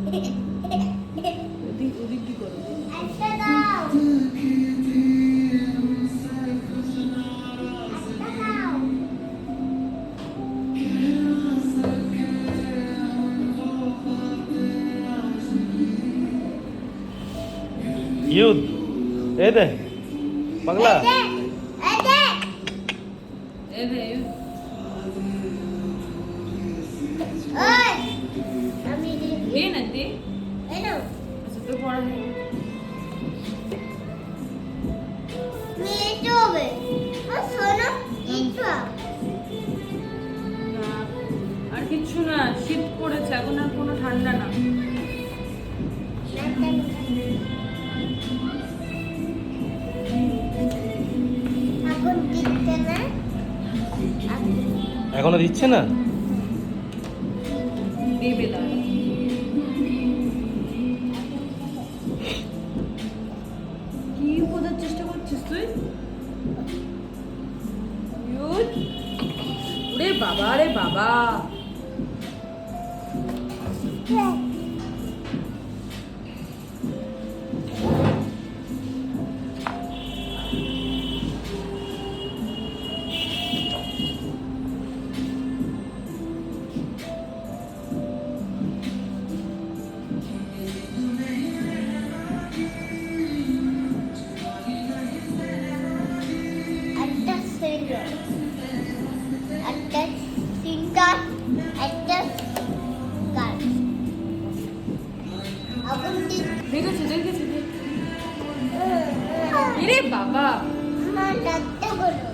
ওদিক ওদিক দি করো। একটা দাও, একটা দাও। ইউথ এই দে পাগলা এই দে, এই দে। এই রে, ওই, আমি দেখি। দে না দে। এই নাও। আচ্ছা তোর পড়া হয়ে গেছে। তুমি একটু হবে। আর শোনো, একটু না, আর কিচ্ছু না, শীত পড়েছে এখন, আর কোনো ঠান্ডা না। আগুন দিচ্ছে না। এখনো দিচ্ছে না দেবে দাঁড়া। কি বোঝার চেষ্টা করছিস তুই? ইউথ, ওরে বাবা রে বাবা। হ্যাঁ।